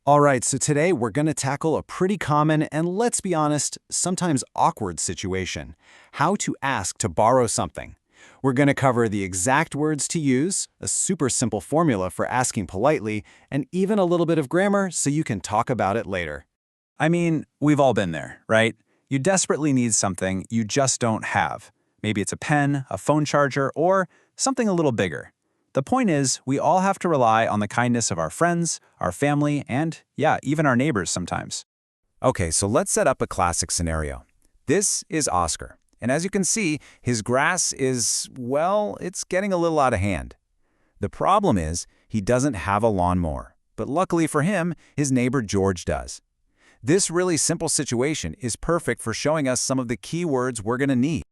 All right, so today we're going to tackle a pretty common and, let's be honest, sometimes awkward situation: how to ask to borrow something. We're going to cover the exact words to use, a super simple formula for asking politely, and even a little bit of grammar so you can talk about it later. I mean, we've all been there, right? You desperately need something you just don't have. Maybe it's a pen, a phone charger, or something a little bigger. The point is, we all have to rely on the kindness of our friends, our family, and, yeah, even our neighbors sometimes. Okay, so let's set up a classic scenario. This is Oscar, and as you can see, his grass is, well, it's getting a little out of hand. The problem is, he doesn't have a lawnmower, but luckily for him, his neighbor George does. This really simple situation is perfect for showing us some of the key words we're going to need.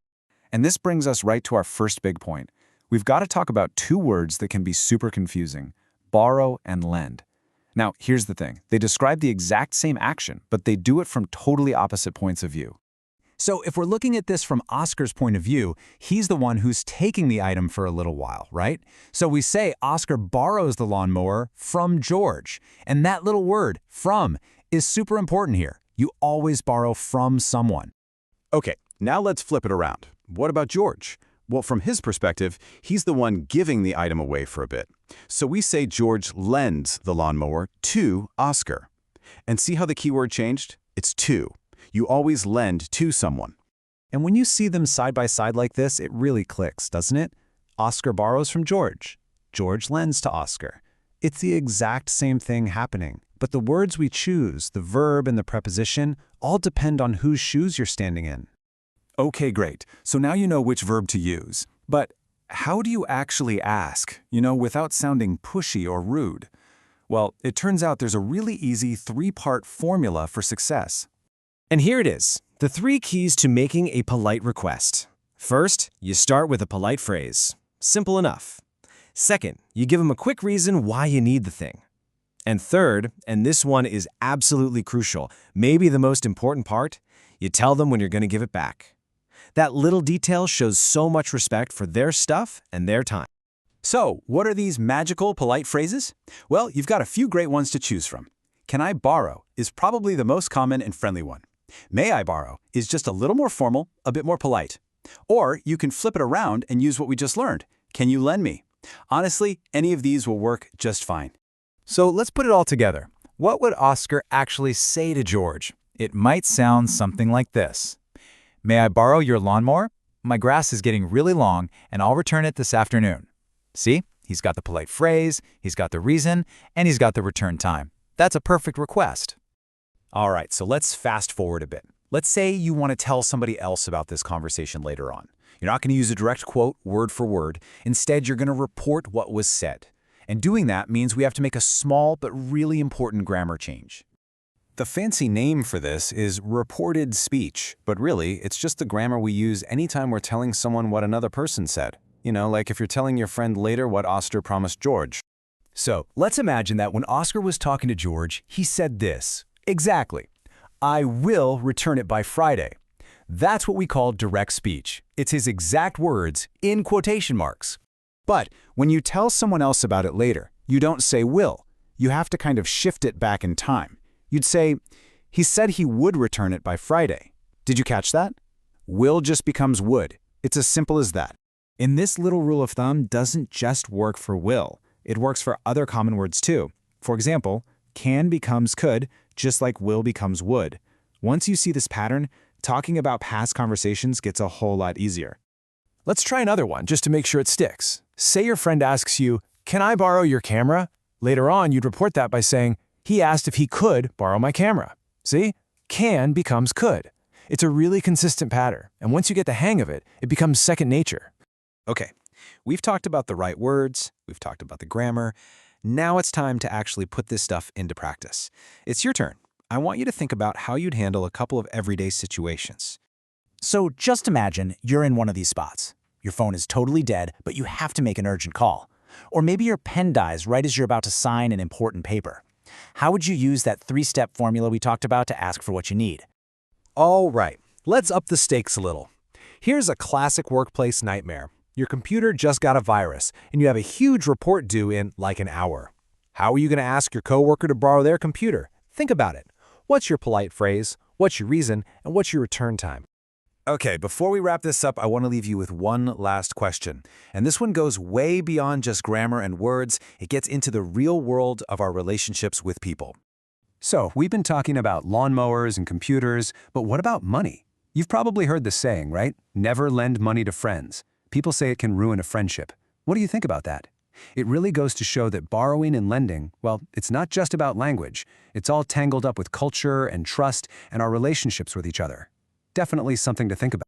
And this brings us right to our first big point. We've got to talk about two words that can be super confusing: borrow and lend. Now, here's the thing. They describe the exact same action, but they do it from totally opposite points of view. So if we're looking at this from Oscar's point of view, he's the one who's taking the item for a little while, right? So we say Oscar borrows the lawnmower from George. And that little word, from, is super important here. You always borrow from someone. Okay, now let's flip it around. What about George? Well, from his perspective, he's the one giving the item away for a bit. So we say George lends the lawnmower to Oscar. And see how the keyword changed? It's to. You always lend to someone. And when you see them side by side like this, it really clicks, doesn't it? Oscar borrows from George. George lends to Oscar. It's the exact same thing happening. But the words we choose, the verb and the preposition, all depend on whose shoes you're standing in. Okay, great. So now you know which verb to use. But how do you actually ask, without sounding pushy or rude? Well, it turns out there's a really easy three-part formula for success. And here it is, the 3 keys to making a polite request. First, you start with a polite phrase. Simple enough. Second, you give them a quick reason why you need the thing. And third, and this one is absolutely crucial, maybe the most important part, you tell them when you're going to give it back. That little detail shows so much respect for their stuff and their time. So, what are these magical, polite phrases? Well, you've got a few great ones to choose from. Can I borrow is probably the most common and friendly one. May I borrow is just a little more formal, a bit more polite. Or you can flip it around and use what we just learned. Can you lend me? Honestly, any of these will work just fine. So let's put it all together. What would Oscar actually say to George? It might sound something like this. May I borrow your lawnmower? My grass is getting really long, and I'll return it this afternoon. See? He's got the polite phrase, he's got the reason, and he's got the return time. That's a perfect request. All right, so let's fast forward a bit. Let's say you want to tell somebody else about this conversation later on. You're not going to use a direct quote, word for word. Instead, you're going to report what was said. And doing that means we have to make a small but really important grammar change. The fancy name for this is reported speech, but really, it's just the grammar we use anytime we're telling someone what another person said. Like if you're telling your friend later what Oscar promised George. So, let's imagine that when Oscar was talking to George, he said this. Exactly. I will return it by Friday. That's what we call direct speech. It's his exact words in quotation marks. But when you tell someone else about it later, you don't say will. You have to kind of shift it back in time. You'd say, he said he would return it by Friday. Did you catch that? Will just becomes would. It's as simple as that. And this little rule of thumb doesn't just work for will. It works for other common words too. For example, can becomes could, just like will becomes would. Once you see this pattern, talking about past conversations gets a whole lot easier. Let's try another one just to make sure it sticks. Say your friend asks you, can I borrow your camera? Later on, you'd report that by saying, he asked if he could borrow my camera. See? Can becomes could. It's a really consistent pattern, and once you get the hang of it, it becomes second nature. Okay, we've talked about the right words, we've talked about the grammar. Now it's time to actually put this stuff into practice. It's your turn. I want you to think about how you'd handle a couple of everyday situations. So just imagine you're in one of these spots. Your phone is totally dead, but you have to make an urgent call. Or maybe your pen dies right as you're about to sign an important paper. How would you use that 3-step formula we talked about to ask for what you need? All right, let's up the stakes a little. Here's a classic workplace nightmare. Your computer just got a virus, and you have a huge report due in like an hour. How are you going to ask your coworker to borrow their computer? Think about it. What's your polite phrase? What's your reason? And what's your return time? Okay, before we wrap this up, I want to leave you with one last question. And this one goes way beyond just grammar and words. It gets into the real world of our relationships with people. So, we've been talking about lawnmowers and computers, but what about money? You've probably heard the saying, right? Never lend money to friends. People say it can ruin a friendship. What do you think about that? It really goes to show that borrowing and lending, well, it's not just about language. It's all tangled up with culture and trust and our relationships with each other. Definitely something to think about.